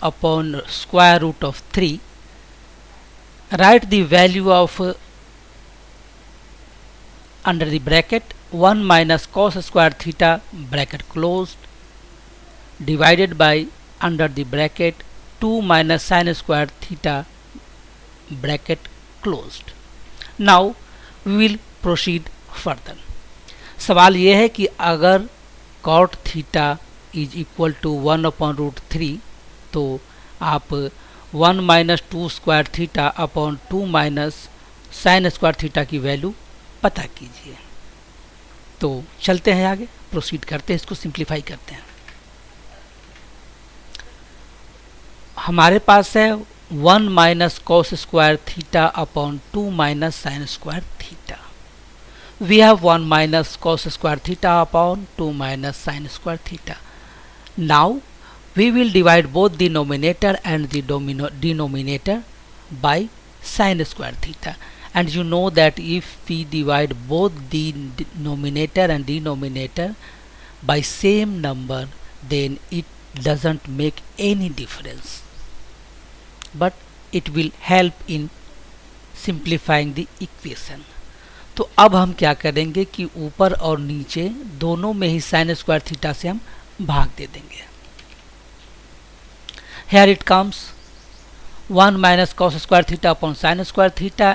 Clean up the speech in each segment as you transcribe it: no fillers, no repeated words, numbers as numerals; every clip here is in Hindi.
upon square root of 3. Write the value of under the bracket 1 minus cos square theta bracket closed divided by under the bracket 2 minus sin square theta bracket closed. Now we will proceed further. सवाल ये है कि अगर cot theta is equal to 1 upon root 3 तो आप 1 minus 2 square theta upon 2 minus sine square theta की वैल्यू पता कीजिए. तो चलते हैं आगे, प्रोसीड करते हैं, इसको सिंप्लीफाई करते हैं. हमारे पास है 1 minus cos square theta upon 2 minus sine square theta. We have 1 minus cos square theta upon 2 minus sin square theta. Now we will divide both the numerator and the denominator by sin square theta. And you know that if we divide both the numerator and denominator by same number, then it doesn't make any difference. But it will help in simplifying the equation. तो अब हम क्या करेंगे कि ऊपर और नीचे दोनों में ही साइन स्क्वायर थीटा से हम भाग दे देंगे. Here it comes 1 minus cos square theta upon sine square theta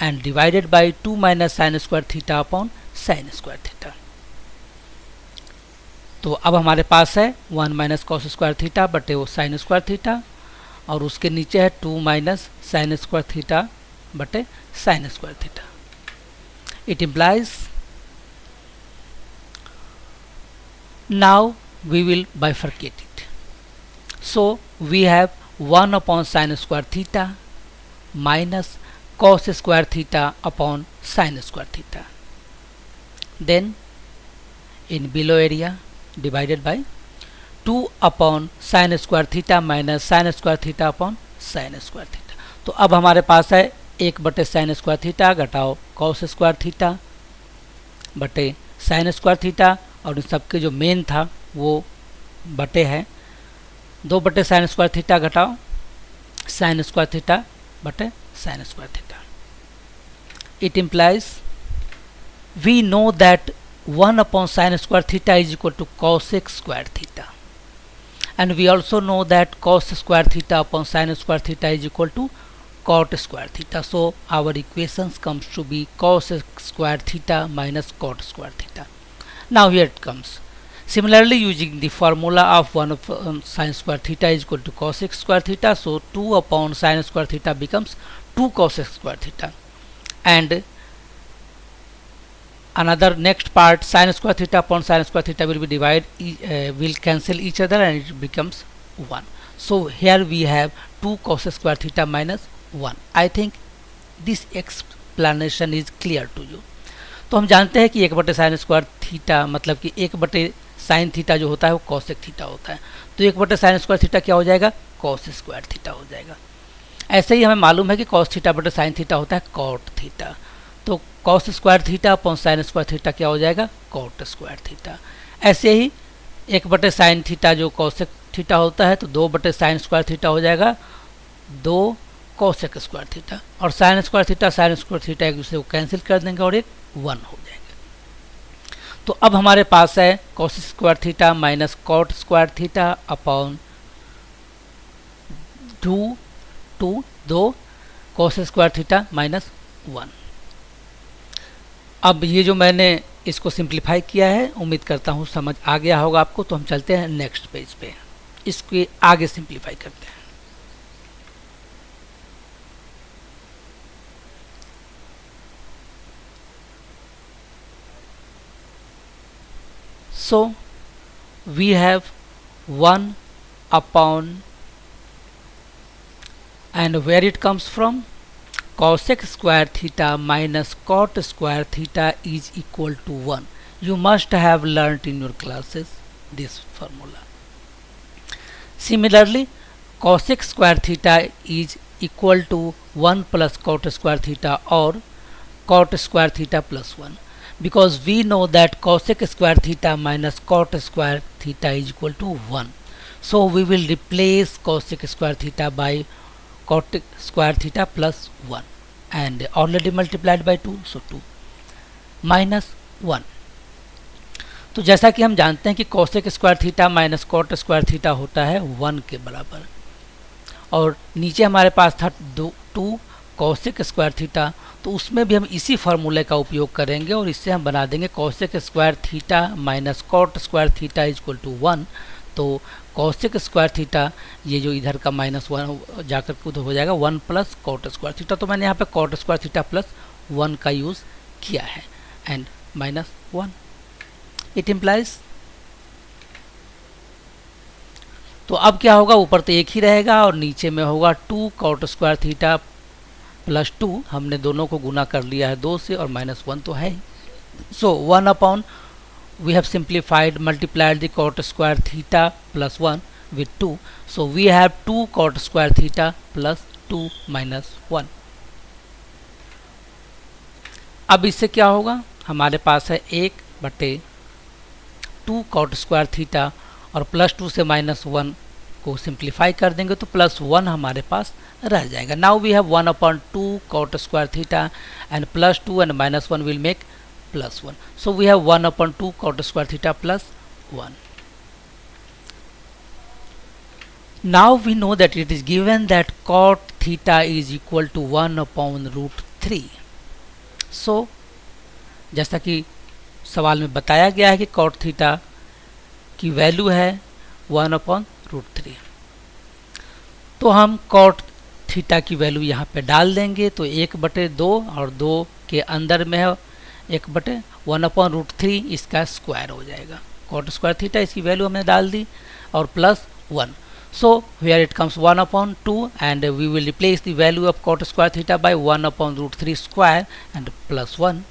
and divided by 2 minus sine square theta upon sine square theta. तो अब हमारे पास है 1 माइनस कॉस स्क्वायर थीटा बटे वो साइन स्क्वायर थीटा और उसके नीचे है 2 माइनस साइन स्क्वायर थीटा बटे sine square theta. It implies now we will bifurcate it. So we have 1 upon sin square theta minus cos square theta upon sin square theta. Then in below area divided by 2 upon sin square theta minus sin square theta upon sin square theta. तो अब हमारे पास है 1 बटे साइन स्क्वायर थीटा घटाओ कॉस स्क्वायर थीटा बटे साइन स्क्वायर थीटा और इन सबके जो मेन था वो बटे है 2 बटे साइन स्क्वायर थीटा घटाओ साइन स्क्वायर थीटा बटे sine square theta. It implies we know that 1 upon sine square theta is equal to cosec square theta and we also know that cos square theta upon sine square theta is equal to cot square theta. So our equations comes to be cos square theta minus cot square theta. Now here it comes. Similarly, using the formula of 1 upon sin square theta is equal to cos square theta. So 2 upon sin square theta becomes 2 cos square theta. And another next part sin square theta upon sin square theta will be will cancel each other and it becomes 1. So here we have 2 cos square theta minus 1. I think this explanation is clear to you. तो हम जानते हैं कि 1 बटे साइन स्क्वायर थीटा मतलब कि 1 बटे साइन थीटा जो होता है वो कॉसेक थीटा होता है. तो 1 बटे साइन स्क्वायर थीटा क्या हो जाएगा? कॉस स्क्वायर थीटा हो जाएगा. ऐसे ही हमें मालूम है कि कॉस थीटा बटे साइन थीटा होता है कॉट थीटा. तो cos square theta upon sine square theta क्या हो जाएगा? Cot square theta. ऐसे ही 1 बटे साइन थीटा जो कॉसेक थीटा होता है तो 2 बटे साइन स्क्वायर थीटा हो जाएगा 2 कॉसेक स्क्वायर थीटा और साइन स्क्वायर थीटा एक दूसरे को कैंसिल कर देंगे और एक 1 हो जाएंगे. तो अब हमारे पास है cos square theta minus cot square theta upon 2 cos square theta minus 1. अब ये जो मैंने इसको सिंप्लीफाई किया है उम्मीद करता हूँ समझ आ गया होगा आपको. तो हम चलते हैं नेक्स्ट पेज पे, इसके आगे सिंप्लीफाई करते हैं. So we have 1 upon and where it comes from cosec square theta minus cot square theta is equal to 1. You must have learnt in your classes this formula. Similarly, cosec square theta is equal to 1 plus cot square theta or cot square theta plus 1. Because we know that cosec square theta minus cot square theta is equal to 1. So we will replace cosec square theta by cot square theta plus 1 and already multiplied by 2, so 2 minus 1. तो जैसा कि हम जानते हैं कि cosec square theta minus cot square theta होता है 1 के बराबर, और नीचे हमारे पास था 2 cosec स्क्वायर थीटा, तो उसमें भी हम इसी फार्मूले का उपयोग करेंगे और इससे हम बना देंगे cosec square theta minus cot square theta is equal to 1. तो cosec स्क्वायर थीटा ये जो इधर का -1 जाकर के उधर हो जाएगा 1 प्लस cot स्क्वायर थीटा. तो मैंने यहाँ पे cot स्क्वायर थीटा प्लस 1 का यूज़ किया है एंड -1 इट इम्प्लाइज. तो अब क्या होगा, ऊपर तो एक ही रहेगा और नीचे में होगा 2 cot स्क्वायर थीटा प्लस 2. हमने दोनों को गुना कर लिया है 2 से और -1 तो है. सो 1 upon we have simplified multiplied the cot square theta plus 1 with 2, so we have 2 cot square theta plus 2 minus 1. अब इससे क्या होगा, हमारे पास है 1/2 cot स्क्वायर थीटा और प्लस 2 से -1 को सिंप्लीफाई कर देंगे तो +1 हमारे पास रह जाएगा. Now we have 1/2 cot square theta and plus 2 and -1 will make +1. So we have 1/2 cot square theta plus 1. Now we know that it is given that cot theta is equal to 1/√3. So जैसा कि सवाल में बताया गया है कि cot theta की वैल्यू है 1/√3, तो हम cot थीटा की वैल्यू यहाँ पे डाल देंगे. तो 1/2 और 2 के अंदर में है 1/1/√3, इसका स्क्वायर हो जाएगा. cot स्क्वायर थीटा इसकी वैल्यू हमने डाल दी और plus 1. So where it comes 1/2 and we will replace the value of cot square theta by 1/√3 square and plus 1.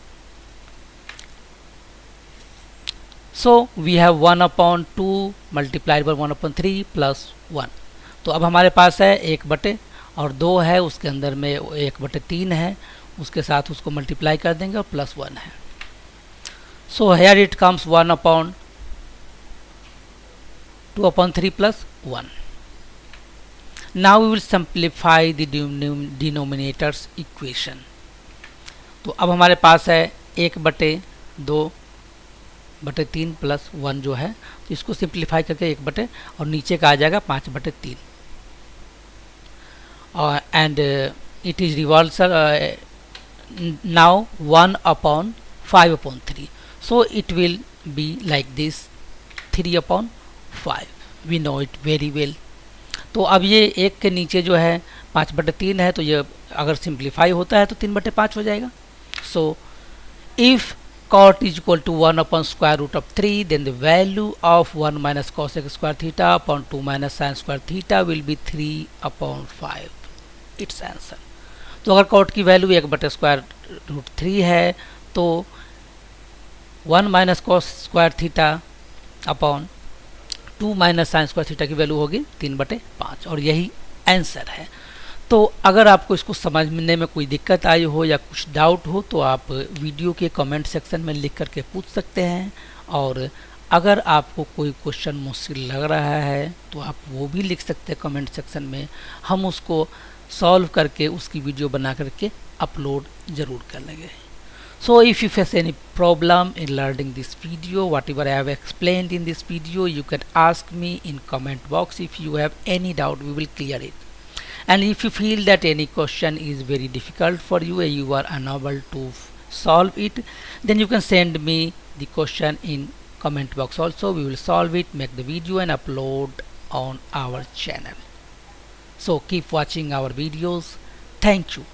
So we have 1/2 multiplied by 1/3 plus 1. तो अब हमारे पास है 1 और 2 है, उसके अंदर में 1/3 है, उसके साथ उसको मल्टीप्लाई कर देंगे और प्लस 1 है. So here it comes 1/2/3 plus 1. Now we will simplify the denominators equation. तो अब हमारे पास है 1/2/3 प्लस 1 जो है, तो इसको सिंप्लीफाई करके 1 और नीचे का आ जाएगा 5/3 and it is reversal now 1/5/3. So it will be like this 3/5. We know it very well. तो अब ये 1 के नीचे जो है 5/3 है, तो ये अगर सिंप्लीफाई होता है तो 3/5 हो जाएगा. So if cot is equal to 1/√3, then the value of 1 minus cosec square theta upon 2 minus sin square theta will be 3/5. Its answer. तो अगर cot की वैल्यू 1/√3 है तो 1 minus cos square theta upon 2 minus sine square theta की वैल्यू होगी 3/5 और यही आंसर है. तो अगर आपको इसको समझने में कोई दिक्कत आई हो या कुछ डाउट हो तो आप वीडियो के कमेंट सेक्शन में लिख करके पूछ सकते हैं, और अगर आपको कोई क्वेश्चन मुश्किल लग रहा है तो आप वो भी लिख सकते हैं कमेंट सेक्शन में. हम उसको सॉल्व करके उसकी वीडियो बना करके अपलोड ज़रूर कर लेंगे. So if you face any problem in learning this video, whatever I have explained in this video, you can ask me in comment box. If you have any doubt, we will clear it. And if you feel that any question is very difficult for you and you are unable to solve it, then you can send me the question in comment box also. We will solve it, make the video and upload on our channel. So keep watching our videos. Thank you.